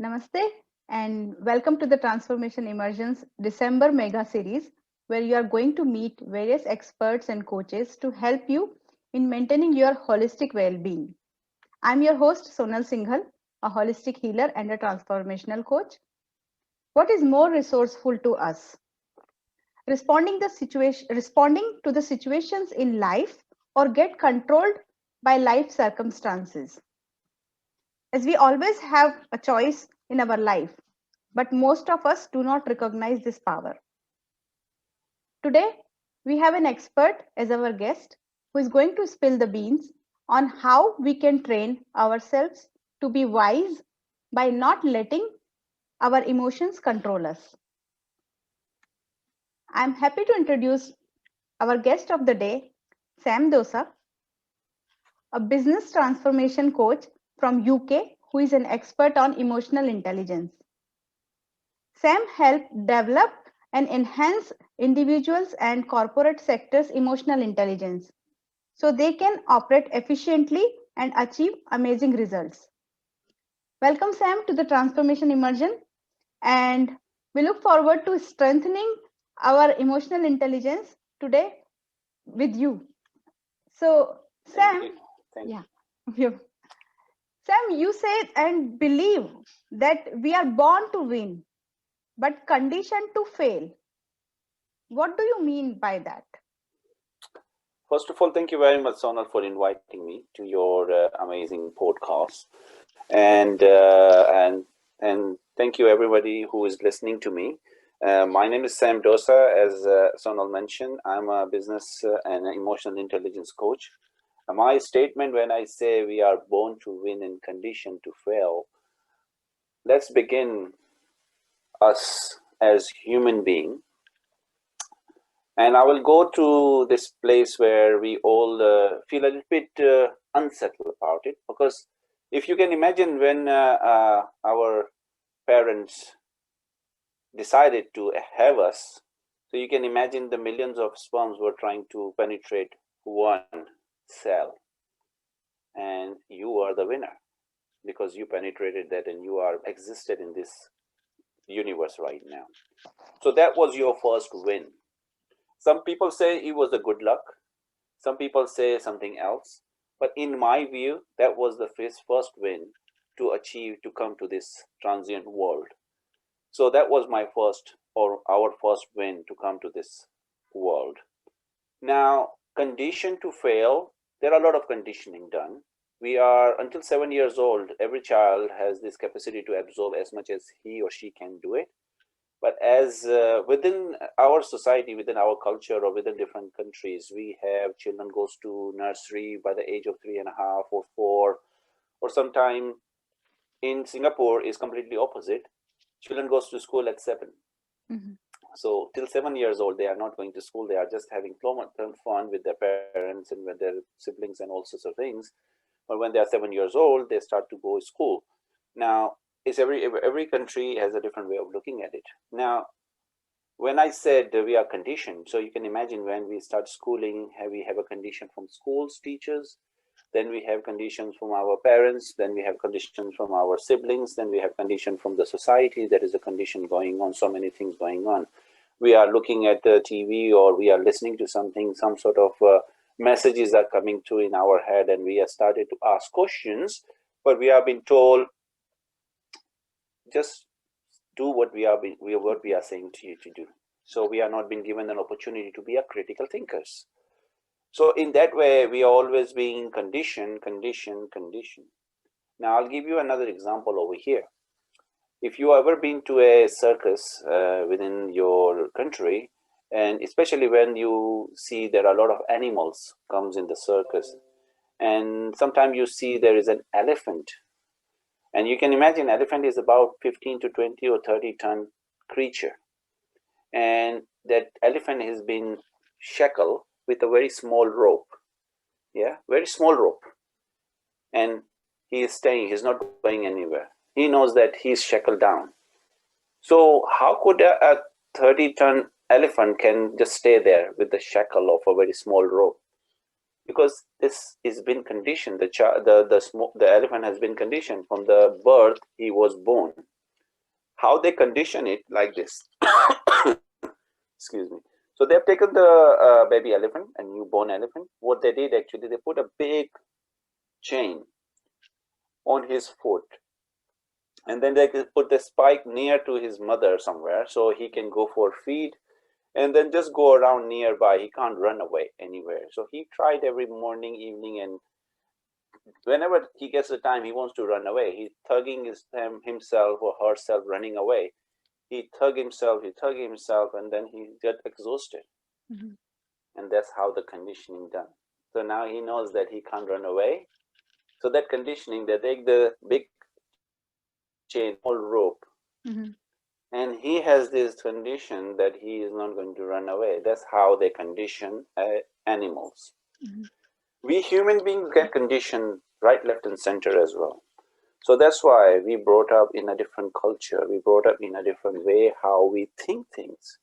Namaste and welcome to the Transformation Immersion's December Mega Series, where you are going to meet various experts and coaches to help you in maintaining your holistic well being. I'm your host, Sonal Singhal, a holistic healer and a transformational coach. What is more resourceful to us? Responding to the situations in life or get controlled by life circumstances? As we always have a choice in our life, but most of us do not recognize this power. Today, we have an expert as our guest who is going to spill the beans on how we can train ourselves to be wise by not letting our emotions control us. I'm happy to introduce our guest of the day, Sam Dossa, a business transformation coach from UK who is an expert on emotional intelligence. Sam helped develop and enhance individuals and corporate sectors' emotional intelligence so they can operate efficiently and achieve amazing results. Welcome, Sam, to the Transformation Immersion, and we look forward to strengthening our emotional intelligence today with you. So, Thank Sam, you. Thank yeah, you. you- Sam, you said and believe that we are born to win, but conditioned to fail. What do you mean by that? First of all, thank you very much, Sonal, for inviting me to your amazing podcast, and thank you everybody who is listening to me. My name is Sam Dossa. As Sonal mentioned, I'm a business and emotional intelligence coach. My statement when I say we are born to win and conditioned to fail, let's begin us as human being. And I will go to this place where we all feel a little bit unsettled about it. Because if you can imagine when our parents decided to have us, so you can imagine the millions of sperms were trying to penetrate one cell. And you are the winner because you penetrated that and you are existed in this universe right now. So that was your first win. Some people say it was a good luck. Some people say something else. But in my view, that was the first win to achieve to come to this transient world. So that was my first or our first win to come to this world. Now, conditioned to fail, there are a lot of conditioning done. We are until 7 years old, every child has this capacity to absorb as much as he or she can do it. But as within our society, within our culture, or within different countries, we have children goes to nursery by the age of 3.5 or 4, or sometime in Singapore is completely opposite. Children goes to school at 7. Mhm. So till 7 years old, they are not going to school. They are just having fun with their parents and with their siblings and all sorts of things. But when they are 7 years old, they start to go to school. Now, it's every country has a different way of looking at it. Now, when I said we are conditioned, so you can imagine when we start schooling, we have a condition from schools, teachers, then we have conditions from our parents, then we have conditions from our siblings, then we have condition from the society. There is a condition going on, so many things going on. We are looking at the TV or we are listening to something, some sort of messages are coming through in our head, and we have started to ask questions, but we have been told just do what we are saying to you to do. So we are not being given an opportunity to be a critical thinkers. So in that way, we are always being conditioned. Now I'll give you another example over here. If you ever been to a circus within your country, and especially when you see there are a lot of animals comes in the circus, and sometimes you see there is an elephant. And you can imagine elephant is about 15 to 20 or 30-ton creature. And that elephant has been shackled with a very small rope. Yeah, very small rope. And he is staying, he's not going anywhere. He knows that he's shackled down. So how could a 30-ton elephant can just stay there with the shackle of a very small rope? because this has been conditioned. The elephant has been conditioned from the birth he was born. How they condition it like this. Excuse me. So they have taken the baby elephant, a newborn elephant. What they did actually, they put a big chain on his foot, and then they put the spike near to his mother somewhere so he can go for feed, and then just go around nearby. He can't run away anywhere. So he tried every morning, evening, and whenever he gets the time, he wants to run away. He's tugging himself or herself, running away. He tug himself, and then he get exhausted. Mm-hmm. And that's how the conditioning done. So now he knows that he can't run away. So that conditioning, they take the big chain, small rope, Mm-hmm. and he has this condition that he is not going to run away. That's how they condition animals. Mm-hmm. We human beings get conditioned right, left, and center as well. So that's why we brought up in a different culture. We brought up in a different way how we think things,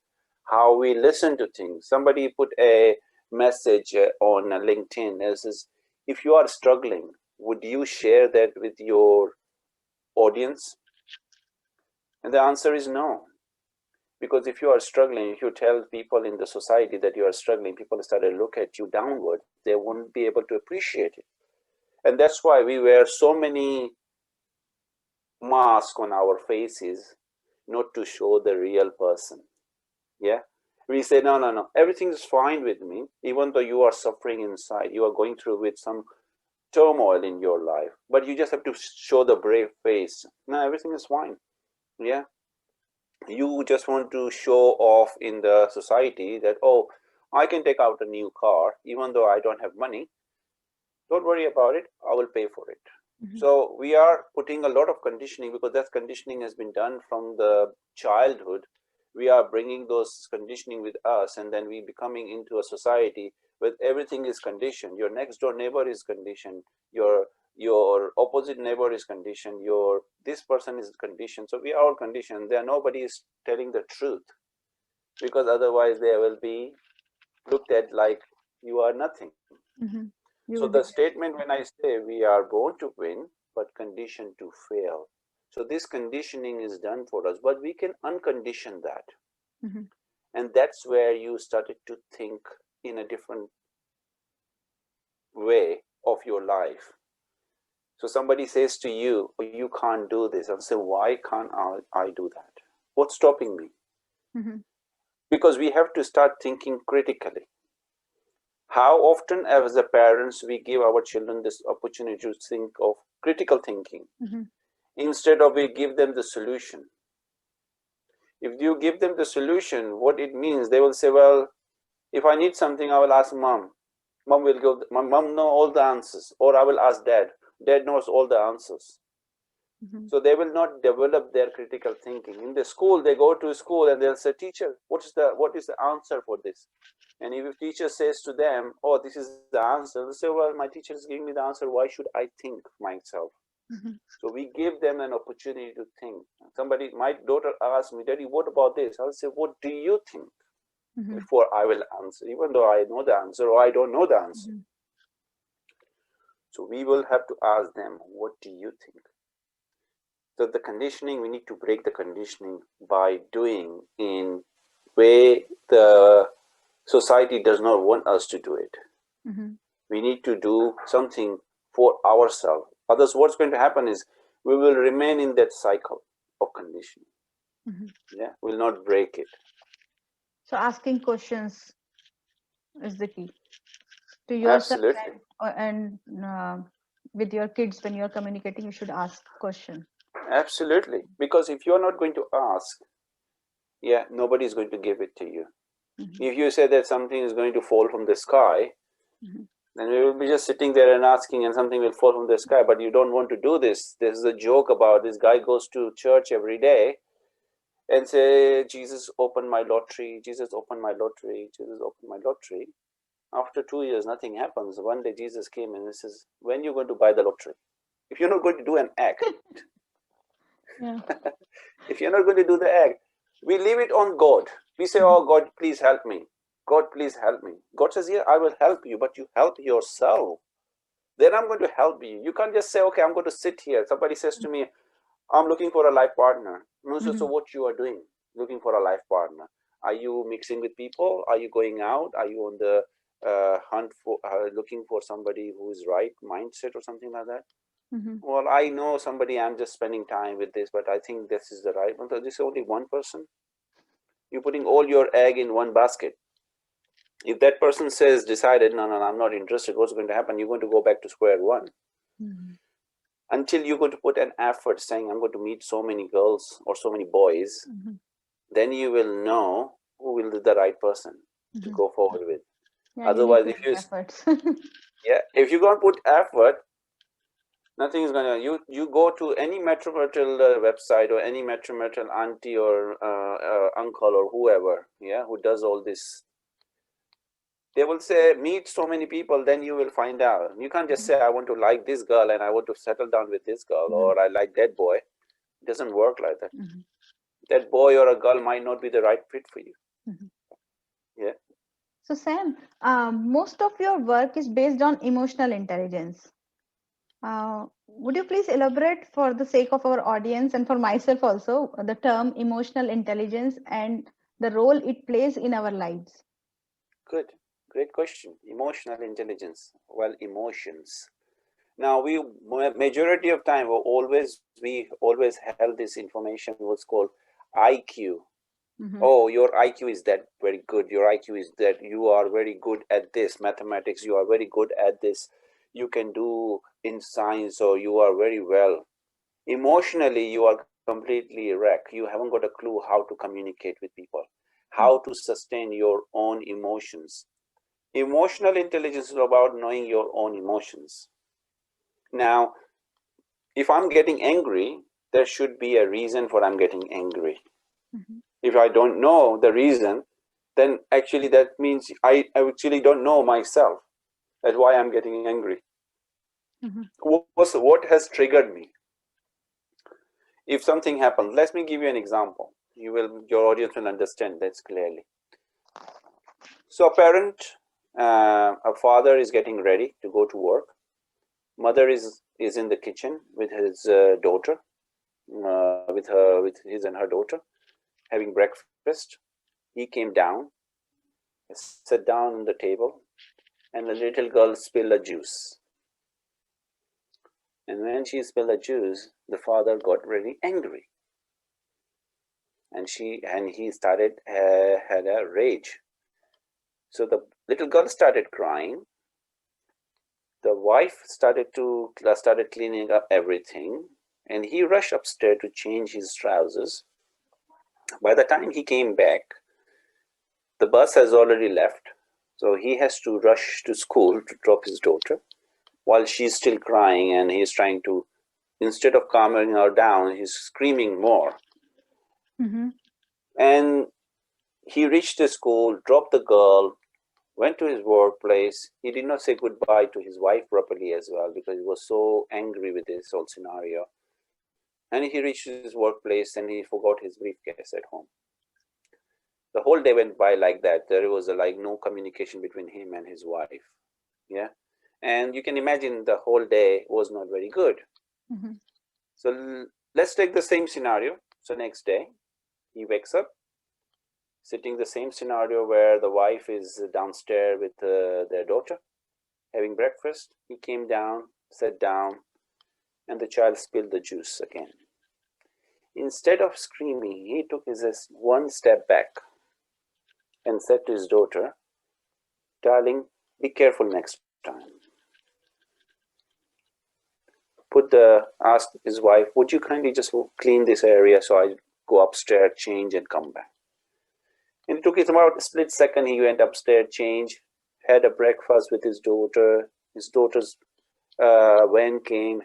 how we listen to things. Somebody put a message on LinkedIn that says, if you are struggling, would you share that with your audience? And the answer is no. Because if you are struggling, if you tell people in the society that you are struggling, people start to look at you downward. They won't be able to appreciate it. And that's why we wear so many masks on our faces, not to show the real person. Yeah, we say no, everything is fine with me, even though you are suffering inside, you are going through with some turmoil in your life, but you just have to show the brave face. No, everything is fine. Yeah, you just want to show off in the society that, oh, I can take out a new car even though I don't have money. Don't worry about it, I will pay for it. Mm-hmm. So we are putting a lot of conditioning, because that conditioning has been done from the childhood. We are bringing those conditioning with us, and then we becoming into a society where everything is conditioned. Your next door neighbor is conditioned. Your opposite neighbor is conditioned. Your this person is conditioned. So we are all conditioned. There nobody is telling the truth, because otherwise they will be looked at like you are nothing. Mm-hmm. You So will be the statement when I say we are born to win, but conditioned to fail. So this conditioning is done for us, but we can uncondition that. mm-hmm. And that's where you started to think in a different way of your life. So somebody says to you, oh, you can't do this. I'll say, why can't I do that? What's stopping me? Mm-hmm. Because we have to start thinking critically. How often as a parents we give our children this opportunity to think of critical thinking, Mm-hmm. instead of we give them the solution. If you give them the solution, what it means, they will say, well, if I need something, I will ask mom. Mom will go, my mom know all the answers. Or I will ask dad. Dad knows all the answers. Mm-hmm. So they will not develop their critical thinking. In the school, they go to school and they'll say, teacher, what is the answer for this? And if teacher says to them, oh, this is the answer, they'll say, well, my teacher is giving me the answer. Why should I think myself? Mm-hmm. So we give them an opportunity to think. My daughter asked me, Daddy, what about this? I'll say, what do you think? Mm-hmm. Before I will answer, even though I know the answer or I don't know the answer. Mm-hmm. So we will have to ask them, what do you think? So the conditioning, we need to break the conditioning by doing in way the society does not want us to do it. Mm-hmm. We need to do something for ourselves. Otherwise, what's going to happen is we will remain in that cycle of conditioning. Mm-hmm. Yeah, we'll not break it. So asking questions is the key to yourself, Absolutely. and with your kids. When you're communicating, you should ask question. Absolutely. Because if you're not going to ask, yeah, nobody's going to give it to you. Mm-hmm. If you say that something is going to fall from the sky, Mm-hmm. then we will be just sitting there and asking, and something will fall from the sky. But you don't want to do this. This is a joke about this guy goes to church every day and say, Jesus opened my lottery, Jesus opened my lottery, Jesus opened my lottery. After 2 years, nothing happens. One day Jesus came and he says, when are you going to buy the lottery? If you're not going to do an act, Yeah. if you're not going to do the act, we leave it on God. We say, oh God, please help me. God, please help me. God says, yeah, I will help you, but you help yourself. Then I'm going to help you. You can't just say, okay, I'm going to sit here. Somebody says to me, I'm looking for a life partner. So what you are doing, looking for a life partner? Are you mixing with people? Are you going out? Are you on the hunt for, looking for somebody who is right mindset or something like that? Well, I know somebody, I'm just spending time with this, but I think this is the right one. So this is only one person. You're putting all your egg in one basket. If that person says, decided, no, no, no, I'm not interested, what's going to happen? You're going to go back to square one. Until you're going to put an effort saying, I'm going to meet so many girls or so many boys, then you will know who will be the right person to go forward with. Yeah, you need Otherwise, to if put you efforts. if you don't put effort, nothing is gonna. You go to any metropolitan website or any metropolitan auntie or uncle or whoever, who does all this. They will say, meet so many people, then you will find out. You can't just say, I want to like this girl and I want to settle down with this girl, or I like that boy. It doesn't work like that. That boy or a girl might not be the right fit for you. Yeah. So, Sam, most of your work is based on emotional intelligence. Would you please elaborate for the sake of our audience and for myself also the term emotional intelligence and the role it plays in our lives? Good. Great question. Emotional intelligence. Well, emotions. Now, majority of time we always held this information what's called IQ. Oh, your IQ is that very good. Your IQ is that you are very good at this mathematics. You are very good at this. You can do in science, or you are very well. Emotionally, you are completely wrecked. You haven't got a clue how to communicate with people, how to sustain your own emotions. Emotional intelligence is about knowing your own emotions. Now, if I'm getting angry, there should be a reason for I'm getting angry. If I don't know the reason, then actually that means I actually don't know myself. That's why I'm getting angry. What has triggered me? If something happens, let me give you an example. Your audience will understand this clearly. So a father is getting ready to go to work. Mother is in the kitchen with his daughter, with his and her daughter, having breakfast. He came down, sat down on the table, and the little girl spilled a juice. And when she spilled the juice, the father got really angry, and he started had a rage. So the little girl started crying. The wife started cleaning up everything, and he rushed upstairs to change his trousers. By the time he came back, the bus has already left, so he has to rush to school to drop his daughter while she's still crying, and he's trying to, instead of calming her down, he's screaming more. And he reached the school, dropped the girl, went to his workplace. He did not say goodbye to his wife properly as well, because he was so angry with this whole scenario. And he reached his workplace and he forgot his briefcase at home. The whole day went by like that. There was like no communication between him and his wife. Yeah. And you can imagine the whole day was not very good. So let's take the same scenario. So next day, he wakes up, sitting the same scenario where the wife is downstairs with their daughter, having breakfast. He came down, sat down, and the child spilled the juice again. Instead of screaming, he took his one step back and said to his daughter, "Darling, be careful next time." Asked his wife, "Would you kindly just clean this area so I go upstairs, change, and come back?" And it took him about a split second. He went upstairs, changed, had a breakfast with his daughter. His daughter's van came.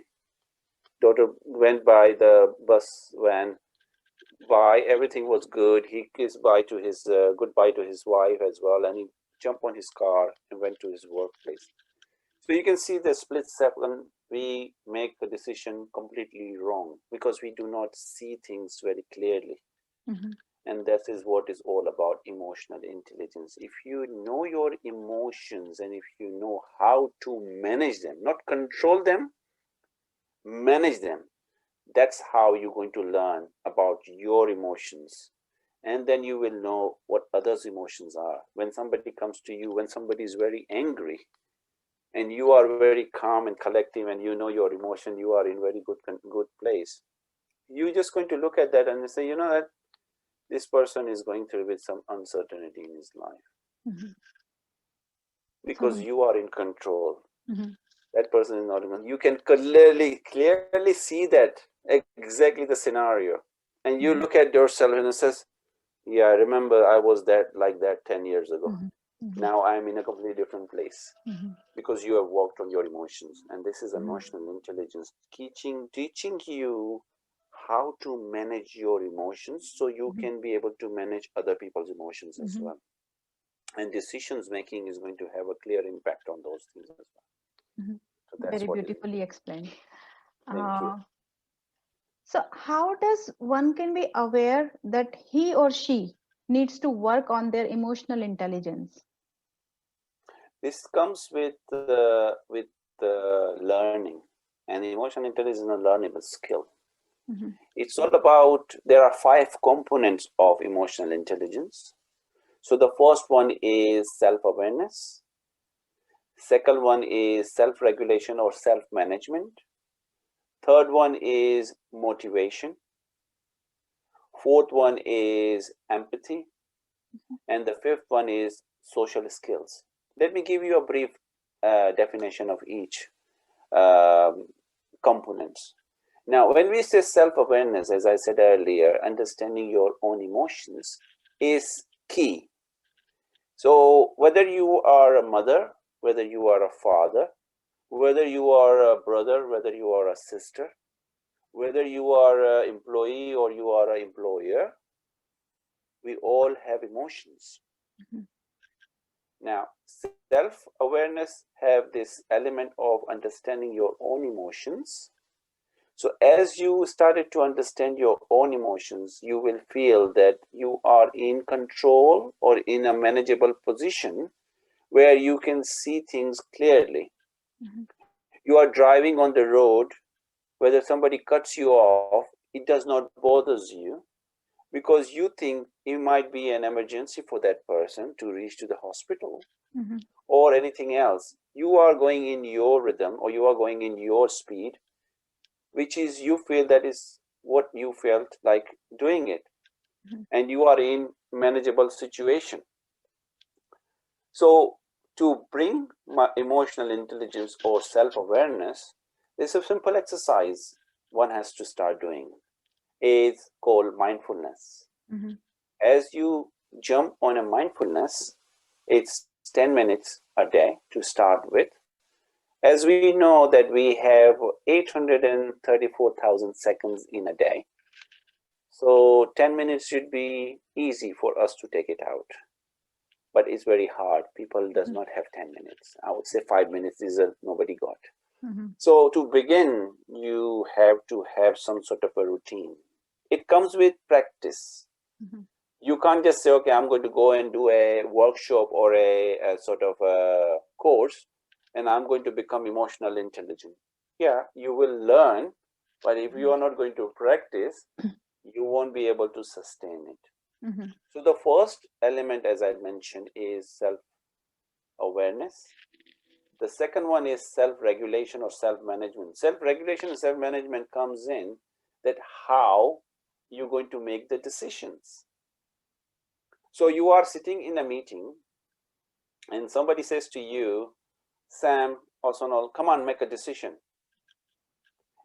Daughter went by the bus van. By everything was good. He kissed goodbye to his wife as well, and he jumped on his car and went to his workplace. So you can see the split second we make the decision completely wrong because we do not see things very clearly. And that is what is all about emotional intelligence. If you know your emotions and if you know how to manage them, not control them, manage them, that's how you're going to learn about your emotions. And then you will know what others' emotions are. When somebody comes to you, when somebody is very angry, and you are very calm and collective and you know your emotion, you are in very good place. You're just going to look at that and say, you know that this person is going through with some uncertainty in his life, Mhm. because So, you are in control. mhm, That person is not in. You can clearly see that exactly the scenario, and you mhm, look at yourself and it says, yeah, I remember I was that like that 10 years ago. mhm, mhm, Now I'm in a completely different place, mhm, because you have worked on your emotions. And this is mhm, emotional intelligence, teaching you how to manage your emotions so you mhm, can be able to manage other people's emotions as mhm, well. And decisions making is going to have a clear impact on those things as well. mhm. So that's Very what is beautifully explained. Thank you. Uh, so, how does one can be aware that he or she needs to work on their emotional intelligence? This comes with learning, and emotional intelligence is a learnable skill. Mhm, It's all about, there are 5 components of emotional intelligence. So the first one is self-awareness. Second one is self-regulation or self-management. Third one is motivation. Fourth one is empathy. And the fifth one is social skills. Let me give you a brief definition of each um, components. Now, when we say self-awareness, as I said earlier, understanding your own emotions is key. So whether you are a mother, whether you are a father, whether you are a brother, whether you are a sister, whether you are an employee or you are an employer, we all have emotions. mhm, Now, self-awareness have this element of understanding your own emotions. So as you started to understand your own emotions, you will feel that you are in control or in a manageable position where you can see things clearly. mhm, You are driving on the road, whether somebody cuts you off, it does not bother you, because you think it might be an emergency for that person to reach to the hospital mhm, or anything else. You are going in your rhythm or you are going in your speed, which is you feel that is what you felt like doing it, mhm, and you are in manageable situation. So to bring my emotional intelligence or self-awareness, there's a simple exercise one has to start doing. It's called mindfulness. mhm, As you jump on a mindfulness, it's 10 minutes a day to start with. As we know that we have 834,000 seconds in a day, so 10 minutes should be easy for us to take it out. But it's very hard. People does mhm, not have 10 minutes. I would say 5 minutes is a nobody got. mhm, So to begin, you have to have some sort of a routine. It comes with practice. mhm, You can't just say, okay, I'm going to go and do a workshop or a sort of a course, and I'm going to become emotional intelligent. Yeah, you will learn, but if you mhm, are not going to practice, you won't be able to sustain it. mhm, So the first element, as I mentioned, is self-awareness. The second one is self-regulation or self-management. Self-regulation and self-management comes in that how you're going to make the decisions. So you are sitting in a meeting and somebody says to you, Sam or Sonal, come on, make a decision.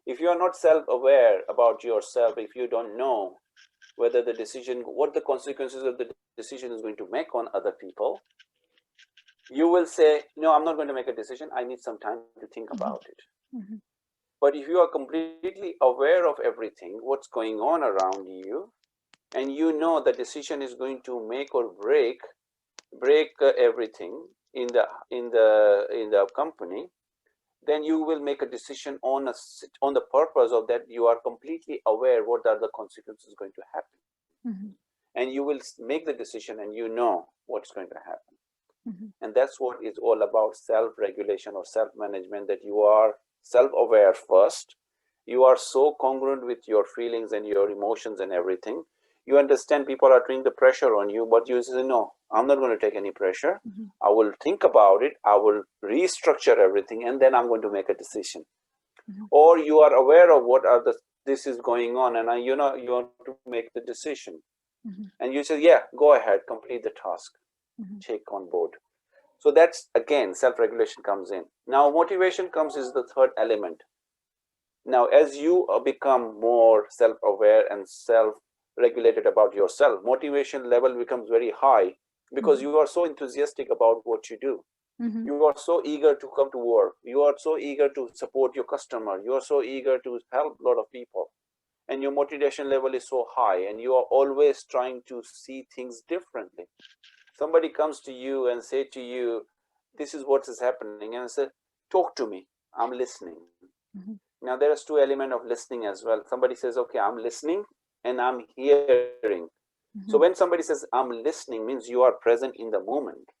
If you are not self-aware about yourself, if you don't know whether the decision, what the consequences of the decision is going to make on other people, you will say, no, I'm not going to make a decision. I need some time to think about mhm, it. mhm, But if you are completely aware of everything, what's going on around you, and you know the decision is going to make or break everything in the company, then you will make a decision on the purpose of that. You are completely aware what are the consequences going to happen, mhm, and you will make the decision, and you know what's going to happen. Mhm. And that's what it's all about, self-regulation or self-management, that you are self-aware first. You are so congruent with your feelings and your emotions and everything. You understand people are doing the pressure on you, but you say, no, I'm not going to take any pressure. Mhm. I will think about it. I will restructure everything, and then I'm going to make a decision. Mhm. Or you are aware of what are this is going on, and you know you want to make the decision, Mhm. and you say, yeah, go ahead, complete the task, Mhm. take on board. So that's again self-regulation comes in. Now motivation comes is the third element. Now as you become more self-aware and self-regulated about yourself, motivation level becomes very high, because Mhm. you are so enthusiastic about what you do. Mhm. You are so eager to come to work, you are so eager to support your customer, you are so eager to help a lot of people, and your motivation level is so high, and you are always trying to see things differently. Somebody comes to you and say to you, this is what is happening, and I say, talk to me, I'm listening. Mhm. Now there is two elements of listening as well. Somebody says, okay, I'm listening and I'm hearing. So when Mhm. somebody says I'm listening, means you are present in the moment.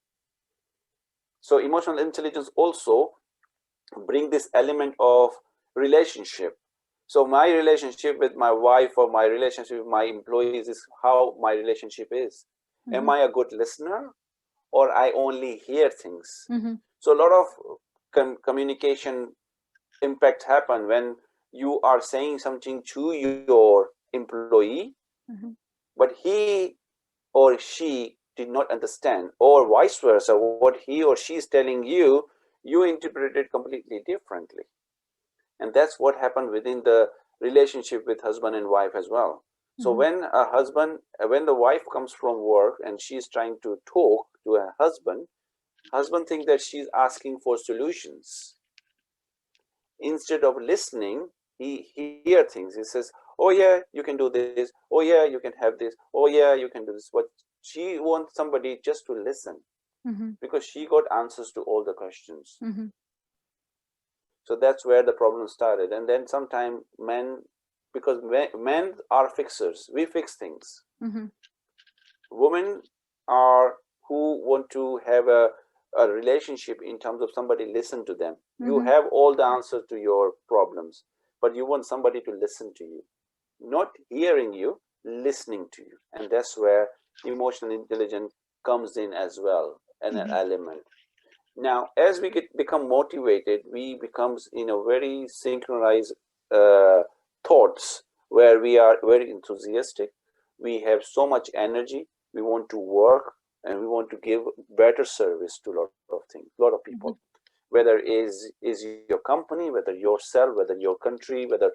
So emotional intelligence also bring this element of relationship. So my relationship with my wife or my relationship with my employees is how my relationship is. Am I Mhm. a good listener, or I only hear things? Mhm. So a lot of communication impact happen when you are saying something to your employee, Mhm. but he or she did not understand, or vice versa, what he or she is telling you, you interpret it completely differently. And that's what happened within the relationship with husband and wife as well. So Mhm. when the wife comes from work and she's trying to talk to her husband thinks that she's asking for solutions. Instead of listening, he hear things. He says, oh yeah, you can do this, oh yeah, you can have this, oh yeah, you can do this. But she wants somebody just to listen, Mhm. because she got answers to all the questions. Mhm. So that's where the problem started. And then sometimes men, because men are fixers, we fix things. Mhm. Women are who want to have a relationship in terms of somebody listen to them. You Mhm. have all the answers to your problems, but you want somebody to listen to you, not hearing you, listening to you. And that's where emotional intelligence comes in as well, an Mhm. element. Now as we become motivated, we becomes in a very synchronized uh, thoughts, where we are very enthusiastic, we have so much energy, we want to work, and we want to give better service to a lot of things, a lot of people. Mhm. Whether is your company, whether yourself, whether your country, whether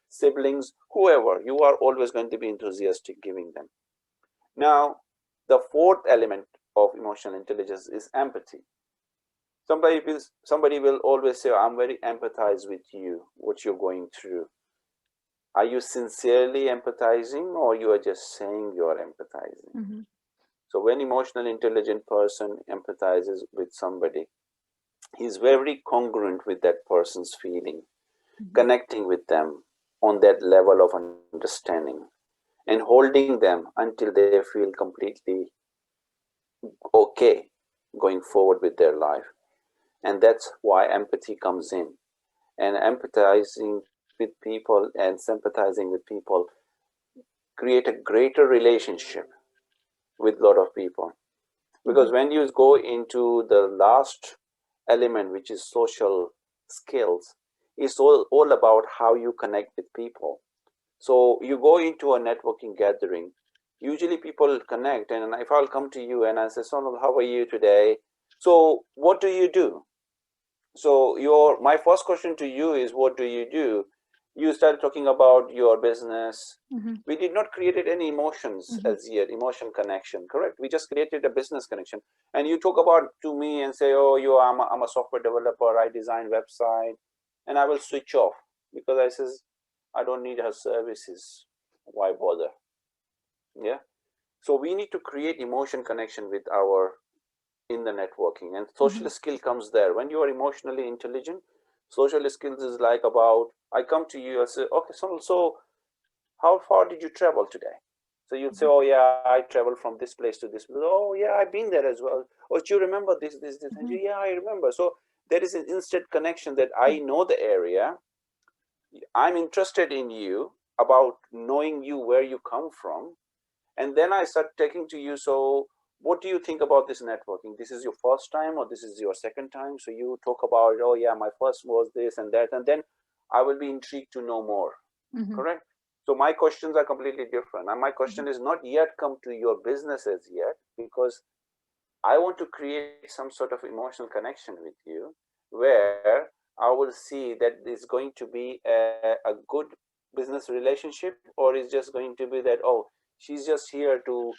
siblings, whoever, you are always going to be enthusiastic giving them. Now the fourth element of emotional intelligence is empathy. Somebody will always say, I'm very empathize with you, what you're going through. Are you sincerely empathizing, or you are just saying you are empathizing? Mhm. So when emotional intelligent person empathizes with somebody, he's very congruent with that person's feeling, Mhm. connecting with them on that level of understanding, and holding them until they feel completely okay going forward with their life. And that's why empathy comes in. And empathizing with people and sympathizing with people create a greater relationship with a lot of people. Because Mhm. when you go into the last element, which is social skills, it's all about how you connect with people. So you go into a networking gathering, usually people connect, and if I'll come to you and I say, Sonal, how are you today? So what do you do? So your my first question to you is, what do you do? You started talking about your business. Mhm. We did not create any emotions Mhm. as yet, emotion connection, correct? We just created a business connection. And you talk about to me and say, oh, I'm a software developer, I design website, and I will switch off because I says I don't need her services. Why bother? Yeah. So we need to create emotion connection with our in the networking, and social Mhm. skill comes there. When you are emotionally intelligent, social skills is like about, I come to you and say, okay, so how far did you travel today? So you'll say, oh yeah, I traveled from this place to this place. Oh yeah, I've been there as well. Oh, do you remember this? And Mhm. yeah, I remember. So there is an instant connection that I know the area. I'm interested in you, about knowing you, where you come from. And then I start taking to you. So what do you think about this networking? This is your first time or this is your second time? So you talk about, oh yeah, my first was this and that. And then I will be intrigued to know more. Mhm. Correct? So my questions are completely different. And my Mhm. question is not yet come to your businesses yet, because I want to create some sort of emotional connection with you, where I will see that it's going to be a good business relationship, or is just going to be that, oh, she's just here to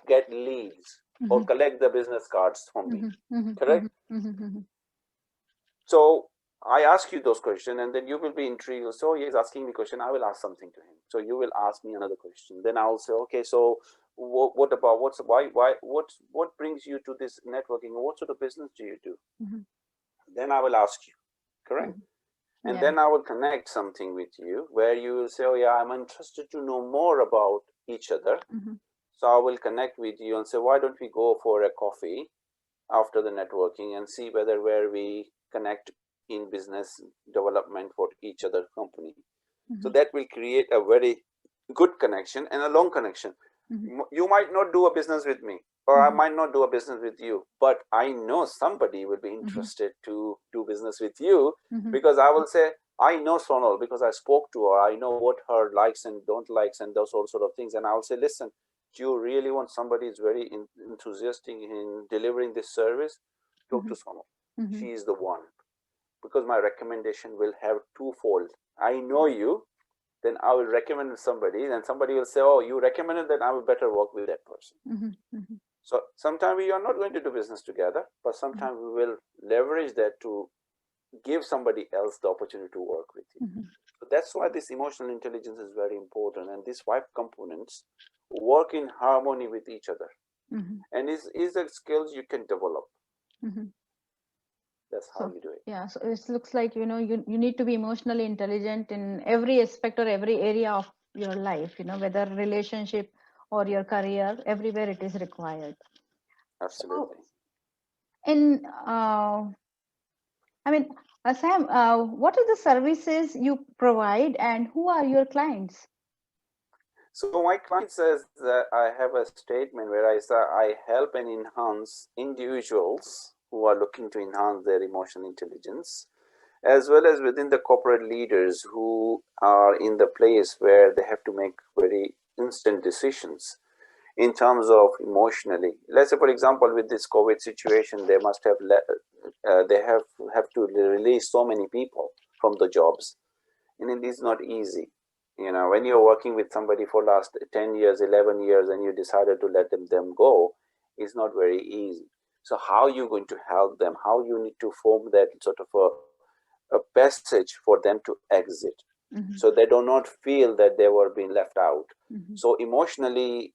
get leads or Mhm. collect the business cards from me. Mhm. Mhm. Correct? Mhm. Mhm. Mhm. So I ask you those questions, and then you will be intrigued. So he is asking me question. I will ask something to him. So you will ask me another question. Then I will say, okay, so what about what brings you to this networking? What sort of business do you do? Mhm. Then I will ask you. Correct? Mhm. And Yeah. then I will connect something with you where you will say, oh yeah, I'm interested to know more about each other. Mhm. So I will connect with you and say, why don't we go for a coffee after the networking and see where we connect in business development for each other company. So Mhm. that will create a very good connection and a long connection. Mhm. You might not do a business with me, or I Mhm. might not do a business with you, but I know somebody will be Mhm. interested to do business with you, Mhm. because I will say, I know Sonal because I spoke to her. I know what her likes and don't likes and those all sort of things. And I'll say, listen, do you really want somebody who's very enthusiastic in delivering this service? Talk to Mhm. Sonal. Mhm. She is the one, because my recommendation will have twofold. I know you, then I will recommend somebody, and somebody will say, oh, you recommended that, I will better work with that person. Mhm. Mhm. So sometimes we are not going to do business together, but sometimes we will leverage that to give somebody else the opportunity to work with you. Mhm. So that's why this emotional intelligence is very important, and these five components work in harmony with each other, Mhm. and is the skills you can develop. Mhm. That's how So you do it. yeah, so it looks like you need to be emotionally intelligent in every aspect or every area of your life, whether relationship or your career, everywhere it is required. So Absolutely. in I mean, Sam, what are the services you provide and who are your clients? So my client says that I have a statement where I say I help and enhance individuals who are looking to enhance their emotional intelligence, as well as within the corporate leaders who are in the place where they have to make very instant decisions in terms of emotionally. Let's say, for example, with this COVID situation, they must have they have to release so many people from the jobs, and it is not easy. When you're working with somebody for last 10 years, 11 years, and you decided to let them go, it's not very easy. So how are you going to help them? How you need to form that sort of a passage for them to exit, so Mhm. they do not feel that they were being left out. Mhm. So emotionally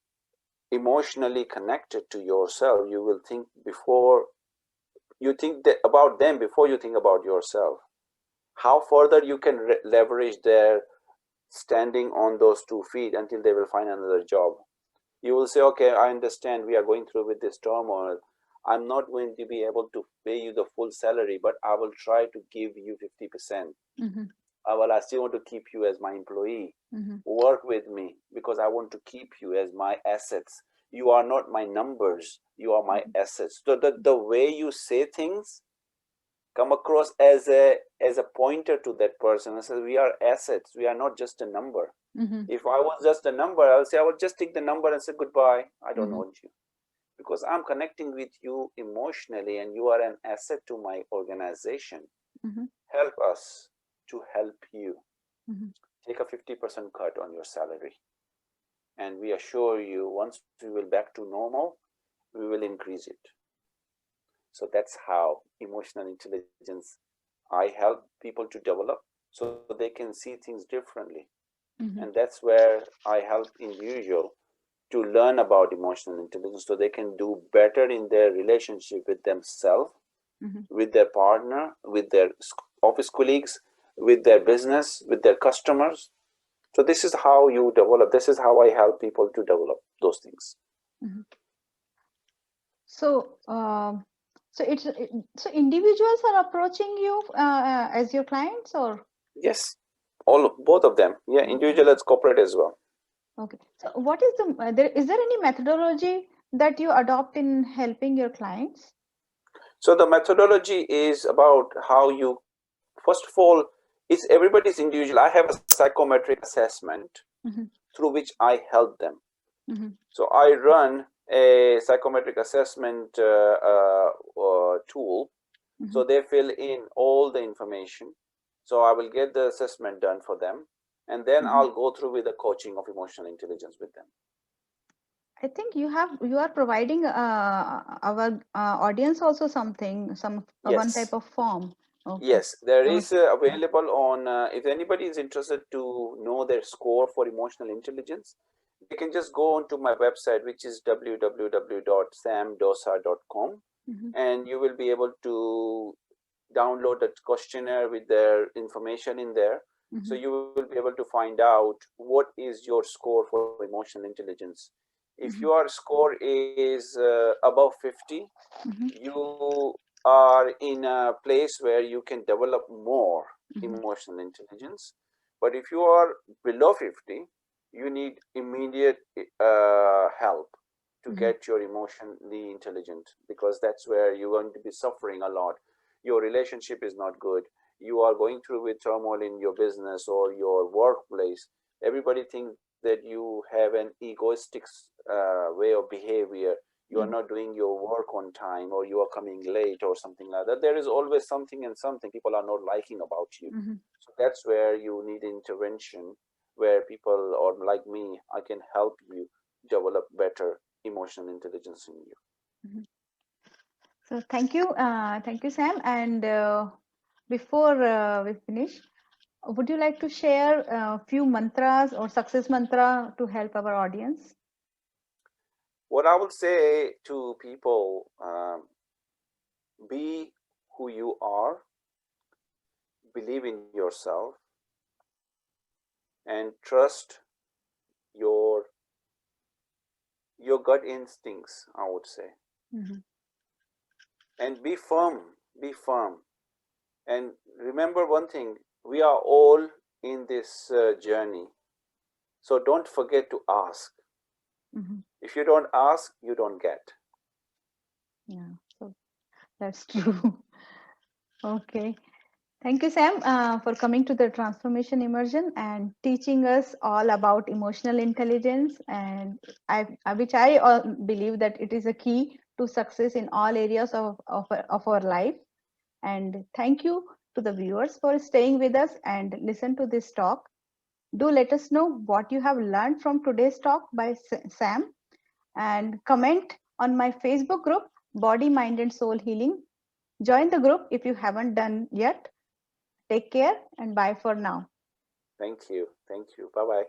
connected to yourself, you will think before you think about them, before you think about yourself. How further you can leverage their standing on those 2 feet until they will find another job. You will say, okay, I understand we are going through with this turmoil. I'm not going to be able to pay you the full salary, but I will try to give you 50%. Mhm. I still want to keep you as my employee. Mhm. Work with me because I want to keep you as my assets. You are not my numbers, you are my Mhm. assets. So the way you say things come across as a pointer to that person and says, we are assets, we are not just a number. Mhm. If I was just a number, I'll say, I will just take the number and say goodbye. I don't Mhm. want you. Because I'm connecting with you emotionally and you are an asset to my organization. Mhm. Help us to help you. Mhm. Take a 50% cut on your salary. And we assure you, once we will back to normal, we will increase it. So that's how emotional intelligence I help people to develop so they can see things differently. And Mhm. that's where I help individual to learn about emotional intelligence so they can do better in their relationship with themselves, Mhm. with their partner, with their office colleagues, with their business, with their customers, So this is how you develop. This is how I help people to develop those things. Mhm. So, so individuals are approaching you as your clients, or Yes, both of them. Yeah, individual as corporate as well. okay. So, what is is there any methodology that you adopt in helping your clients? So the methodology is about how you, first of all, it's everybody's individual. I have a psychometric assessment Mm-hmm. through which I help them. Mm-hmm. So I run a psychometric assessment tool. Mm-hmm. So they fill in all the information. So I will get the assessment done for them, and then Mm-hmm. I'll go through with the coaching of emotional intelligence with them. I think you are providing our audience also some one type Yes. of form. Okay. Yes, there I was is available on, if anybody is interested to know their score for emotional intelligence, they can just go onto my website, which is www.samdosa.com, Mhm, and you will be able to download that questionnaire with their information in there. So mhm, you will be able to find out what is your score for emotional intelligence. If mhm, your score is above 50, mhm, you are in a place where you can develop more mhm, emotional intelligence. But if you are below 50, you need immediate help to mhm, get your emotionally intelligent, because that's where you're going to be suffering a lot. Your relationship is not good. You are going through with turmoil in your business or your workplace. Everybody thinks that you have an egoistic way of behavior. You are mhm, not doing your work on time, or you are coming late, or something like that. There is always something and something people are not liking about you. mhm, So that's where you need intervention, where people, or like me, I can help you develop better emotional intelligence in you. mhm. So thank you, Sam. And before we finish, would you like to share a few mantras or success mantra to help our audience? What I will say to people, be who you are, believe in yourself, and trust your your gut instincts, I would say. Mhm, And be firm. And remember one thing, we are all in this journey. So don't forget to ask. mhm. If you don't ask, you don't get. Yeah, so that's true. Okay. Thank you, Sam, for coming to the Transformation Immersion and teaching us all about emotional intelligence, and which I believe that it is a key to success in all areas of our life. And thank you to the viewers for staying with us and listen to this talk. Do let us know what you have learned from today's talk by Sam, and comment on my Facebook group, Body, Mind, and Soul Healing. Join the group if you haven't done yet. Take care and bye for now. Thank you. Thank you. Bye bye.